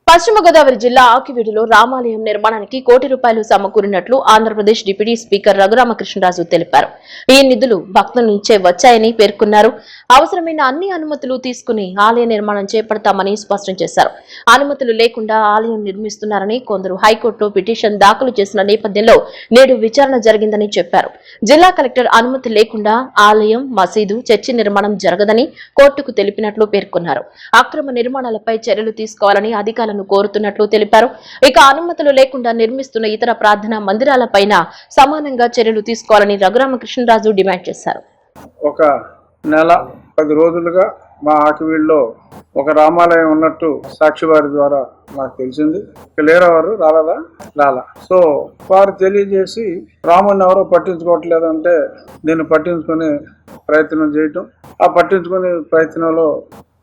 పశ్చిమ గోదావరి జిల్లా ఆకివీడులో రామాలయం నిర్మాణానికి ₹1 కోటి సమకూరినట్లు ఆంధ్రప్రదేశ్ డిప్యూటీ స్పీకర్ రఘురామకృష్ణరాజు తెలిపారు. ఈ నిధులు భక్తుల నుంచే వచ్చాయని పేర్కొన్నారు. అవసరమైన అన్ని అనుమతులు తీసుకుని ఆలయ నిర్మాణం చేపడతామని స్పష్టం చేశారు. అనుమతులు లేకుండా ఆలయం నిర్మిస్తున్నారని కొందరు హైకోర్టులో పిటిషన్ దాఖలు చేసిన నేపథ్యంలో నేడు విచారణ జరిగిందని చెప్పారు. జిల్లా కలెక్టర్ అనుమతి లేకుండా ఆలయం, మసీదు, చర్చి నిర్మాణం జరగదని కోర్టుకు తెలిపినట్లు పేర్కొన్నారు. అక్రమ నిర్మాణాలపై చర్యలు తీసుకోవాలని అధికారులను కోరుతున్నట్లు తెలిపారు. ఇక అనుమతులు లేకుండా నిర్మిస్తున్న ఇతర ప్రార్థనా మందిరాలపైన సమానంగా చర్యలు తీసుకోవాలని రఘురామకృష్ణరాజు డిమాండ్ చేశారు. ఒక నెల 10 రోజులుగా మా ఆకివీడులో ఒక రామాలయం ఉన్నట్టు సాక్షివారి ద్వారా నాకు తెలిసింది. లేరా వారు రాలా. సో వారు తెలియజేసి రాముని ఎవరో పట్టించుకోవట్లేదంటే నేను పట్టించుకునే ప్రయత్నం చేయటం, ఆ పట్టించుకునే ప్రయత్నంలో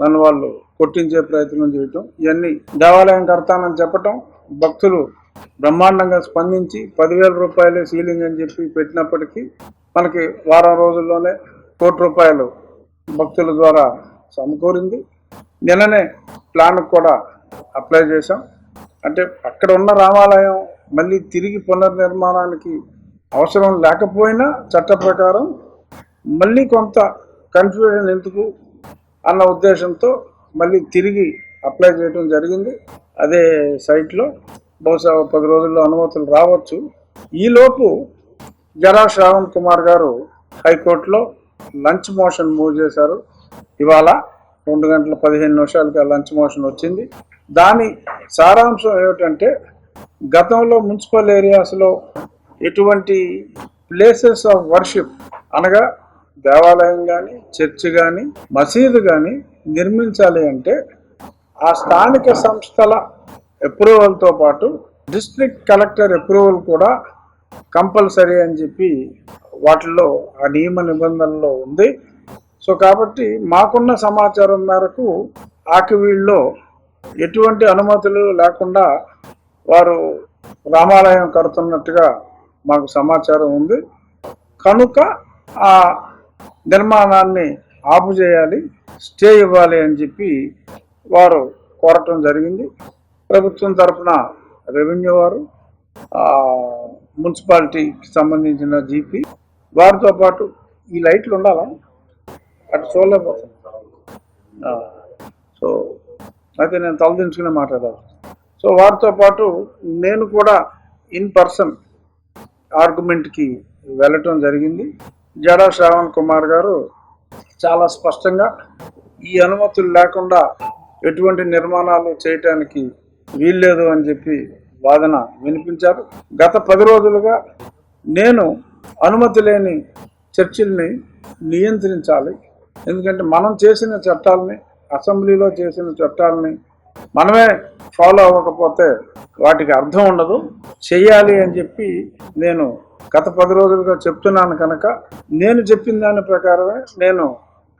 నన్ను వాళ్ళు కొట్టించే ప్రయత్నం చేయటం, ఇవన్నీ దేవాలయం కడతానని చెప్పటం, భక్తులు బ్రహ్మాండంగా స్పందించి ₹10,000 సీలింగ్ అని చెప్పి పెట్టినప్పటికీ మనకి వారం రోజుల్లోనే ₹1 కోటి భక్తుల ద్వారా సమకూరింది. నిన్ననే ప్లాన్ కూడా అప్లై చేశాం. అంటే అక్కడ ఉన్న రామాలయం మళ్ళీ తిరిగి పునర్నిర్మాణానికి అవసరం లేకపోయినా చట్ట ప్రకారం మళ్ళీ కొంత కన్ఫ్యూజన్ ఎందుకు అన్న ఉద్దేశంతో మళ్ళీ తిరిగి అప్లై చేయడం జరిగింది. అదే సైట్లో బహుశా 10 రోజుల్లో అనుమతులు రావచ్చు. ఈలోపు జరా శ్రావణ్ కుమార్ గారు హైకోర్టులో లంచ్ మోషన్ మూవ్ చేశారు. ఇవాళ 2:15 ఆ లంచ్ మోషన్ వచ్చింది. దాని సారాంశం ఏమిటంటే, గతంలో మున్సిపల్ ఏరియాస్లో ఎటువంటి ప్లేసెస్ ఆఫ్ వర్షిప్ అనగా దేవాలయం కానీ, చర్చి కానీ, మసీదు కానీ నిర్మించాలి అంటే ఆ స్థానిక సంస్థల అప్రూవల్తో పాటు డిస్ట్రిక్ట్ కలెక్టర్ అప్రూవల్ కూడా కంపల్సరీ అని చెప్పి వాటిల్లో ఆ నియమ నిబంధనలో ఉంది. సో కాబట్టి మాకున్న సమాచారం మేరకు ఆకివీడులో ఎటువంటి అనుమతులు లేకుండా వారు రామాలయం కడుతున్నట్టుగా మాకు సమాచారం ఉంది. కనుక ఆ నిర్మాణాన్ని ఆపు చేయాలి, స్టే ఇవ్వాలి అని చెప్పి వారు కోరటం జరిగింది. ప్రభుత్వం తరఫున రెవెన్యూ వారు, మున్సిపాలిటీకి సంబంధించిన జీపీ వారితో పాటు ఈ లైట్లు ఉండాలా అటు చూడలేకపోతుంది. సో అయితే నేను తలదించుకునే మాట్లాడాలి. సో వారితో పాటు నేను కూడా ఇన్ పర్సన్ ఆర్గ్యుమెంట్కి వెళ్ళటం జరిగింది. జడా శ్రావణ్ కుమార్ గారు చాలా స్పష్టంగా ఈ అనుమతులు లేకుండా ఎటువంటి నిర్మాణాలు చేయటానికి వీల్లేదు అని చెప్పి వాదన వినిపించారు. గత 10 రోజులుగా నేను అనుమతి లేని చర్చిల్ని నియంత్రించాలి, ఎందుకంటే మనం చేసిన చట్టాలని, అసెంబ్లీలో చేసిన చట్టాలని మనమే ఫాలో అవ్వకపోతే వాటికి అర్థం ఉండదు, చెయ్యాలి అని చెప్పి నేను గత 10 రోజులుగా చెప్తున్నాను. కనుక నేను చెప్పిన దాని ప్రకారమే నేను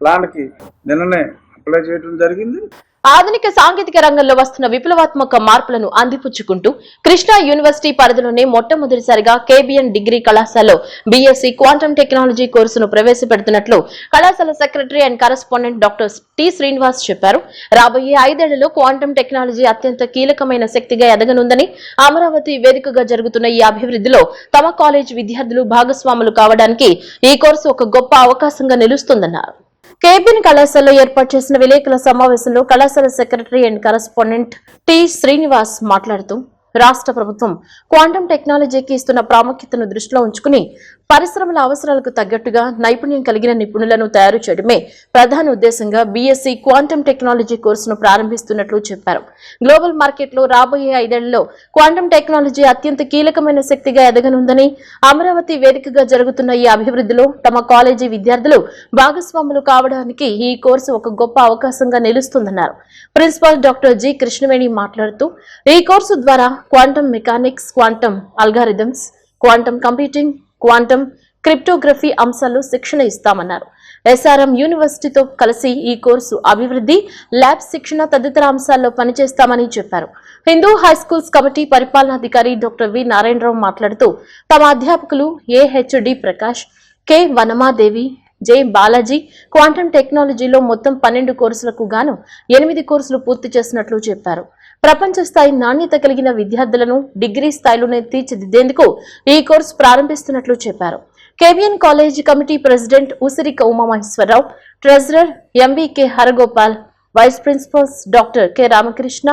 ప్లాన్కి నిన్ననే అప్లై చేయడం జరిగింది. ఆధునిక సాంకేతిక రంగంలో వస్తున్న విప్లవాత్మక మార్పులను అందిపుచ్చుకుంటూ కృష్ణా యూనివర్సిటీ పరిధిలోనే మొట్టమొదటిసారిగా కేబిఎన్ డిగ్రీ కళాశాలలో బీఎస్సీ క్వాంటమ్ టెక్నాలజీ కోర్సును ప్రవేశపెడుతున్నట్లు కళాశాల secretary and correspondent doctor T Srinivas చెప్పారు. రాబోయే 5 ఏళ్లలో క్వాంటమ్ టెక్నాలజీ అత్యంత కీలకమైన శక్తిగా ఎదగనుందని, అమరావతి వేదికగా జరుగుతున్న ఈ అభివృద్ధిలో తమ కాలేజ్ విద్యార్థులు భాగస్వాములు కావడానికి ఈ కోర్సు ఒక గొప్ప అవకాశంగా నిలుస్తుందన్నారు. కేబిఎన్ కళాశాలలో ఏర్పాటు చేసిన విలేకరుల సమావేశంలో కళాశాల secretary and correspondent T Srinivas మాట్లాడుతూ, రాష్ట్ర ప్రభుత్వం క్వాంటమ్ టెక్నాలజీకి ఇస్తున్న ప్రాముఖ్యతను దృష్టిలో ఉంచుకుని పరిశ్రమల అవసరాలకు తగ్గట్టుగా నైపుణ్యం కలిగిన నిపుణులను తయారు చేయడమే ప్రధాన ఉద్దేశంగా బీఎస్సీ క్వాంటమ్ టెక్నాలజీ కోర్సును ప్రారంభిస్తున్నట్లు చెప్పారు. గ్లోబల్ మార్కెట్లో రాబోయే 5 ఏళ్లలో క్వాంటమ్ టెక్నాలజీ అత్యంత కీలకమైన శక్తిగా ఎదగనుందని, అమరావతి వేదికగా జరుగుతున్న ఈ అభివృద్ధిలో తమ కాలేజీ విద్యార్థులు భాగస్వాములు కావడానికి ఈ కోర్సు ఒక గొప్ప అవకాశంగా నిలుస్తుందన్నారు. ప్రిన్సిపాల్ డాక్టర్ జి కృష్ణవేణి మాట్లాడుతూ, ఈ కోర్సు ద్వారా quantum mechanics, quantum algorithms, quantum computing, quantum cryptography అంశాల్లో శిక్షణ ఇస్తామన్నారు. ఎస్ఆర్ఎం యూనివర్సిటీతో కలిసి ఈ కోర్సు అభివృద్ధి, ల్యాబ్ శిక్షణ తదితర అంశాల్లో పనిచేస్తామని చెప్పారు. హిందూ హైస్కూల్స్ కమిటీ పరిపాలనాధికారి డాక్టర్ వి నారాయణరావు మాట్లాడుతూ, తమ అధ్యాపకులు ఏహెచ్డి Prakash, K Vanamadevi, J Balaji quantum టెక్నాలజీలో మొత్తం 12 కోర్సులకు గాను 8 కోర్సులు పూర్తి చేసినట్లు చెప్పారు. ప్రపంచ స్థాయి నాణ్యత కలిగిన విద్యార్థులను డిగ్రీ స్థాయిలోనే తీర్చిదిద్దేందుకు ఈ కోర్సు ప్రారంభిస్తున్నట్లు చెప్పారు. KBN college committee president Usirika Umamaheswararao, treasurer MVK Haragopal, vice principals doctor K Ramakrishna,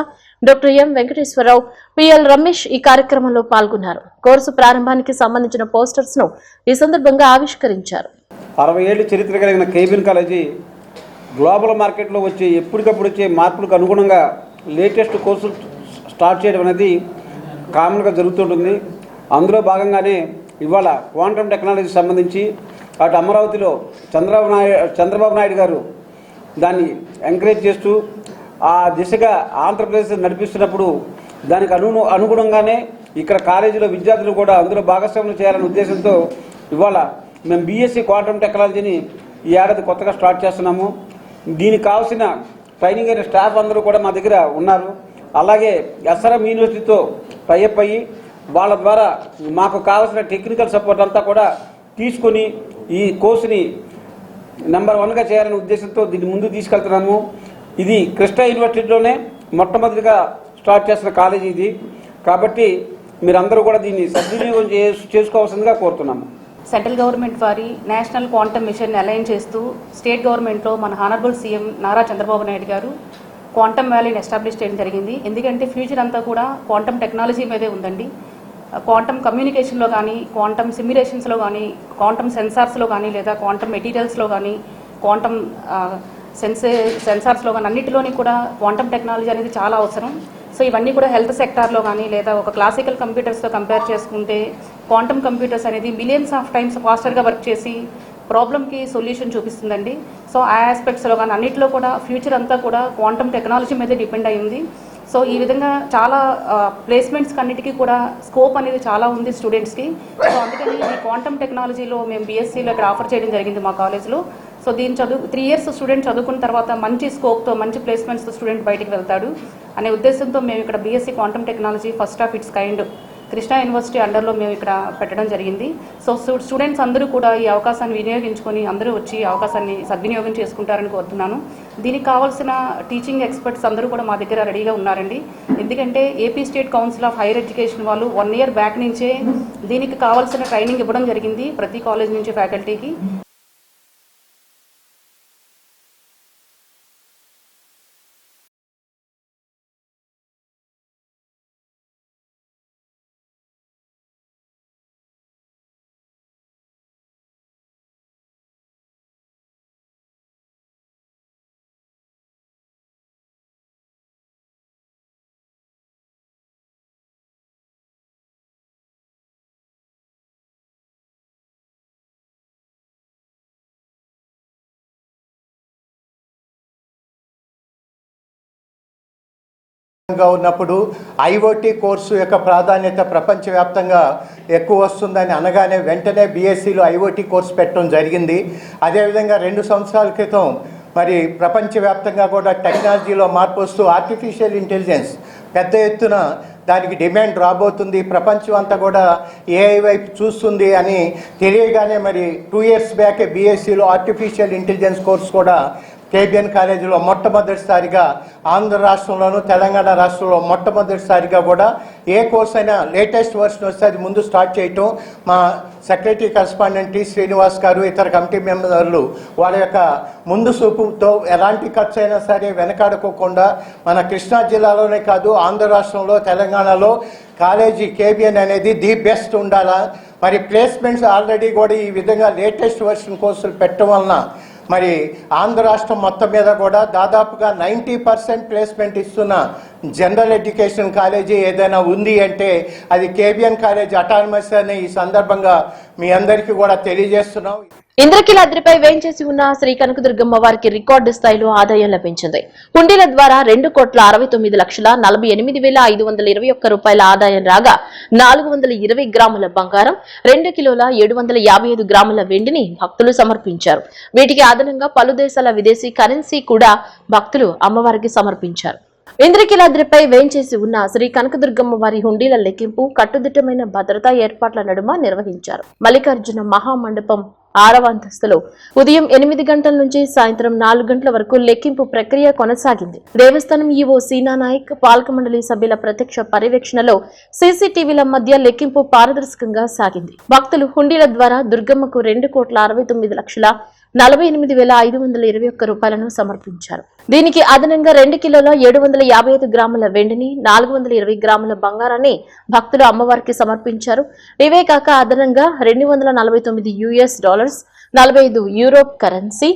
doctor M Venkateswararao, PL Ramesh ఈ కార్యక్రమంలో పాల్గొన్నారు. కోర్సు ప్రారంభానికి సంబంధించిన పోస్టర్స్ ను ఈ సందర్భంగా ఆవిష్కరించారు. 60 ఏళ్ల చరిత్ర కలిగిన కేబిఎన్ కాలేజీ గ్లోబల్ మార్కెట్లో వచ్చే ఎప్పటికప్పుడు వచ్చే మార్పులకు అనుగుణంగా లేటెస్ట్ కోర్సులు స్టార్ట్ చేయడం అనేది కామన్గా జరుగుతుంటుంది. అందులో భాగంగానే ఇవాళ క్వాంటమ్ టెక్నాలజీకి సంబంధించి అటు అమరావతిలో చంద్రబాబు నాయుడు గారు దాన్ని ఎంకరేజ్ చేస్తూ ఆ దిశగా ఆంధ్రప్రదేశ్ నడిపిస్తున్నప్పుడు దానికి అనుగుణంగానే ఇక్కడ కాలేజీలో విద్యార్థులు కూడా అందులో భాగస్వామ్యం చేయాలనే ఉద్దేశంతో ఇవాళ మేము బీఎస్సీ క్వాంటమ్ టెక్నాలజీని ఈ ఏడాది కొత్తగా స్టార్ట్ చేస్తున్నాము. దీనికి కావాల్సిన ట్రైనింగ్ అయిన స్టాఫ్ అందరూ కూడా మా దగ్గర ఉన్నారు. అలాగే ఎస్ఆర్ఎం యూనివర్సిటీతో టైఅప్ అయ్యి వాళ్ళ ద్వారా మాకు కావాల్సిన టెక్నికల్ సపోర్ట్ అంతా కూడా తీసుకొని ఈ కోర్సుని నెంబర్ 1గా చేయాలనే ఉద్దేశంతో దీన్ని ముందుకు తీసుకెళ్తున్నాము. ఇది కృష్ణా యూనివర్సిటీలోనే మొట్టమొదటిగా స్టార్ట్ చేసిన కాలేజీ ఇది. కాబట్టి మీరందరూ కూడా దీన్ని సద్వినియోగం చేసుకోవాల్సిందిగా కోరుతున్నాము. సెంట్రల్ గవర్నమెంట్ వారి నేషనల్ క్వాంటమ్ మిషన్ అలైన్ చేస్తూ స్టేట్ గవర్నమెంట్లో మన హానరబుల్ సీఎం నారా చంద్రబాబు నాయుడు గారు క్వాంటమ్ వ్యాలీని ఎస్టాబ్లిష్ చేయడం జరిగింది. ఎందుకంటే ఫ్యూచర్ అంతా కూడా క్వాంటమ్ టెక్నాలజీ మీదే ఉందండి. క్వాంటమ్ కమ్యూనికేషన్లో కానీ, క్వాంటమ్ సిమ్యులేషన్స్లో కానీ, క్వాంటమ్ సెన్సార్స్లో కానీ, లేదా క్వాంటమ్ మెటీరియల్స్లో కానీ, క్వాంటమ్ సెన్సార్స్లో కానీ అన్నిటిలోని కూడా క్వాంటమ్ టెక్నాలజీ అనేది చాలా అవసరం. సో ఇవన్నీ కూడా హెల్త్ సెక్టార్లో కానీ లేదా ఒక క్లాసికల్ కంప్యూటర్స్తో కంపేర్ చేసుకుంటే క్వాంటమ్ కంప్యూటర్స్ అనేది మిలియన్స్ ఆఫ్ టైమ్స్ ఫాస్టర్గా వర్క్ చేసి ప్రాబ్లమ్కి సొల్యూషన్ చూపిస్తుందండి. సో ఆ ఆస్పెక్ట్స్లో కానీ అన్నింటిలో కూడా ఫ్యూచర్ అంతా కూడా క్వాంటమ్ టెక్నాలజీ మీద డిపెండ్ అయ్యింది. సో ఈ విధంగా చాలా ప్లేస్మెంట్స్కి అన్నిటికీ కూడా స్కోప్ అనేది చాలా ఉంది స్టూడెంట్స్కి. సో అందుకని ఈ క్వాంటమ్ టెక్నాలజీలో మేము బీఎస్సీలో ఇక్కడ ఆఫర్ చేయడం జరిగింది మా కాలేజ్లో. సో దీని 3 ఇయర్స్ స్టూడెంట్ చదువుకున్న తర్వాత మంచి స్కోప్తో మంచి ప్లేస్మెంట్స్తో స్టూడెంట్ బయటికి వెళ్తాడు అనే ఉద్దేశంతో మేము ఇక్కడ BSc quantum technology first of its kind Krishna university అండర్లో మేము ఇక్కడ పెట్టడం జరిగింది. సో స్టూడెంట్స్ అందరూ కూడా ఈ అవకాశాన్ని వినియోగించుకొని అందరూ వచ్చి అవకాశాన్ని సద్వినియోగం చేసుకుంటారని కోరుతున్నాను. దీనికి కావాల్సిన టీచింగ్ ఎక్స్పర్ట్స్ అందరూ కూడా మా దగ్గర రెడీగా ఉన్నారండి. ఎందుకంటే AP state council of higher education వాళ్ళు 1 ఇయర్ బ్యాక్ నుంచే దీనికి కావాల్సిన ట్రైనింగ్ ఇవ్వడం జరిగింది ప్రతి కాలేజ్ నుంచి ఫ్యాకల్టీకి. ఉన్నప్పుడు ఐఓటీ కోర్సు యొక్క ప్రాధాన్యత ప్రపంచవ్యాప్తంగా ఎక్కువ వస్తుందని అనగానే వెంటనే బీఎస్సీలో ఐఓటీ కోర్సు పెట్టడం జరిగింది. అదేవిధంగా 2 సంవత్సరాల క్రితం మరి ప్రపంచవ్యాప్తంగా కూడా టెక్నాలజీలో మార్పు వస్తూ ఆర్టిఫిషియల్ ఇంటెలిజెన్స్ పెద్ద ఎత్తున దానికి డిమాండ్ రాబోతుంది, ప్రపంచం అంతా కూడా ఏఐ వైపు చూస్తుంది అని తెలియగానే మరి 2 ఇయర్స్ బ్యాకే బీఎస్సీలో ఆర్టిఫిషియల్ ఇంటెలిజెన్స్ కోర్సు కూడా కేబిఎన్ కాలేజీలో మొట్టమొదటిసారిగా ఆంధ్ర రాష్ట్రంలోనూ తెలంగాణ రాష్ట్రంలో మొట్టమొదటిసారిగా కూడా ఏ కోర్స్ అయినా లేటెస్ట్ వర్షన్ వస్తే అది ముందు స్టార్ట్ చేయటం మా సెక్రటరీ కరస్పాండెంట్ టి శ్రీనివాస్ గారు ఇతర కమిటీ మెంబర్లు వాళ్ళ యొక్క ముందు చూపుతో ఎలాంటి ఖర్చు అయినా సరే వెనకాడుకోకుండా మన కృష్ణా జిల్లాలోనే కాదు ఆంధ్ర రాష్ట్రంలో తెలంగాణలో కాలేజీ కేబిఎన్ అనేది ది బెస్ట్ ఉండాలా. మరి ప్లేస్మెంట్స్ ఆల్రెడీ కూడా ఈ విధంగా లేటెస్ట్ వర్షన్ కోర్సులు పెట్టడం వలన మరి ఆంధ్ర రాష్ట్రం మొత్తం మీద కూడా దాదాపుగా 90% ప్లేస్మెంట్ ఇస్తున్న జనరల్ ఎడ్యుకేషన్ కాలేజీ ఏదైనా ఉంది అంటే అది కేబిఎన్ కాలేజ్ అటానమస్ అని ఈ సందర్భంగా మీ అందరికీ కూడా తెలియజేస్తున్నాం. ఇంద్రకీలాద్రిపై వేంచేసి ఉన్న శ్రీ కనకదుర్గమ్మ వారికి రికార్డు స్థాయిలో ఆదాయం లభించింది. హుండీల ద్వారా 2,69,48,521 రూపాయల ఆదాయం రాగా 420 గ్రాముల బంగారం, 2 కిలోల 755 గ్రాముల వెండిని భక్తులు సమర్పించారు. వీటికి అదనంగా పలు దేశాల విదేశీ కరెన్సీ కూడా భక్తులు అమ్మవారికి సమర్పించారు. ఇంద్రకీలాద్రిపై వేంచేసి ఉన్న శ్రీ కనకదుర్గమ్మ వారి హుండీల లెక్కింపు కట్టుదిట్టమైన భద్రతా ఏర్పాట్ల నడుమ నిర్వహించారు. మల్లికార్జున మహామండపం 6వ అంతస్తులో ఉదయం 8 గంటల నుంచి సాయంత్రం 4 గంటల వరకు లెక్కింపు ప్రక్రియ కొనసాగింది. దేవస్థానం ఈవో సీనా నాయక్, పాలక మండలి సభ్యుల ప్రత్యక్ష పర్యవేక్షణలో సీసీటీవీల మధ్య లెక్కింపు పారదర్శకంగా సాగింది. భక్తులు హుండీల ద్వారా దుర్గమ్మకు 2,69,48,521 రూపాయలను సమర్పించారు. దీనికి అదనంగా 2 కిలోల 755 గ్రాముల వెండిని, 420 గ్రాముల బంగారాన్ని భక్తులు అమ్మవారికి సమర్పించారు. ఇవే కాక అదనంగా $249, 45 Europe currency,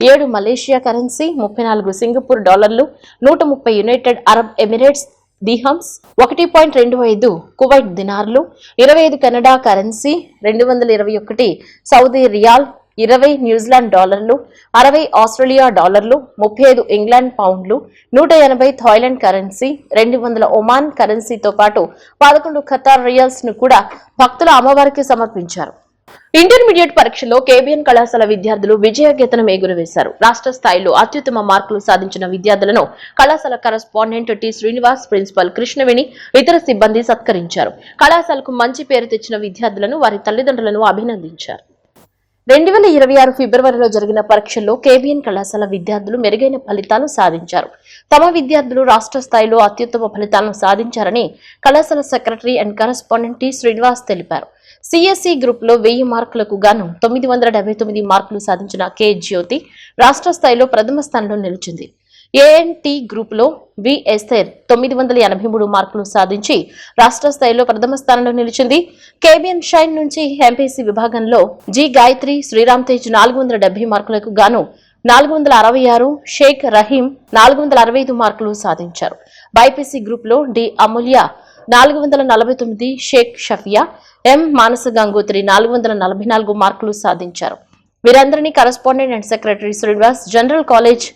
7 Malaysia currency, 34 Singapore డాలర్లు, 130 United Arab Emirates dirhams, 1.25 Kuwait దినార్లు, 25 Canada currency, 221 Saudi riyal, 20 New Zealand డాలర్లు, 60 ఆస్ట్రేలియా డాలర్లు, 35 ఇంగ్లాండ్ పౌండ్లు, 180 థాయిలాండ్ కరెన్సీ, 200 ఒమాన్ కరెన్సీతో పాటు 11 ఖతార్ రియల్స్ ను కూడా భక్తుల అమ్మవారికి సమర్పించారు. ఇంటర్మీడియట్ పరీక్షలో కేబిఎన్ కళాశాల విద్యార్థులు విజయగీతనం ఎగురవేశారు. రాష్ట్ర స్థాయిలో అత్యుత్తమ మార్కులు సాధించిన విద్యార్థులను కళాశాల correspondent T Srinivas, principal Krishnaveni, ఇతర సిబ్బంది సత్కరించారు. కళాశాలకు మంచి పేరు తెచ్చిన విద్యార్థులను వారి తల్లిదండ్రులను అభినందించారు. 2026 ఫిబ్రవరిలో జరిగిన పరీక్షల్లో కేబిఎన్ కళాశాల విద్యార్థులు మెరుగైన ఫలితాలు సాధించారు. తమ విద్యార్థులు రాష్ట్ర స్థాయిలో అత్యుత్తమ ఫలితాలను సాధించారని కళాశాల secretary and correspondent T Srinivas తెలిపారు. సిఎస్ఈ గ్రూప్ లో 1000 మార్కులకు గాను 979 మార్కులు సాధించిన కె జ్యోతి రాష్ట్ర స్థాయిలో ప్రథమ స్థానంలో నిలిచింది. ఏఎన్టీ గ్రూప్ లో వి ఎస్తర్ 983 మార్కులు సాధించి రాష్ట్ర స్థాయిలో ప్రథమ స్థానంలో నిలిచింది. కేబిఎన్ షైన్ నుంచి ఎంపీసీ విభాగంలో జి గాయత్రి, శ్రీరామ్ తేజ్ 470 మార్కులకు గాను 466, షేక్ రహీం 465 మార్కులు సాధించారు. బైపీసీ గ్రూప్ లో డి అమూల్య 449, షేక్ షఫియా, ఎం మానస గంగోత్రి 444 మార్కులు సాధించారు. వీరందరినీ correspondent and secretary Srinivas, general college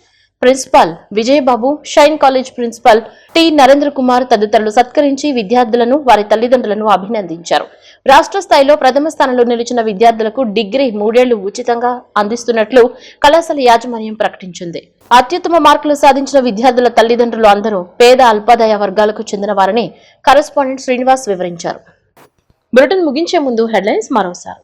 principal Vijaya Babu, shine college principal T Narendra Kumar తదితరులు సత్కరించి విద్యార్థులను వారి తల్లిదండ్రులను అభినందించారు. రాష్ట్ర స్థాయిలో ప్రథమ స్థానంలో నిలిచిన విద్యార్థులకు డిగ్రీ 3 ఏళ్లు ఉచితంగా అందిస్తున్నట్లు కళాశాల యాజమాన్యం ప్రకటించింది. అత్యుత్తమ మార్కులు సాధించిన విద్యార్థుల తల్లిదండ్రులు అందరూ పేద అల్పాదాయ వర్గాలకు చెందిన వారని కరెస్పాండెంట్ శ్రీనివాస్ వివరించారు. బులెటిన్ ముగించే ముందు హెడ్లైన్స్ మరోసారి.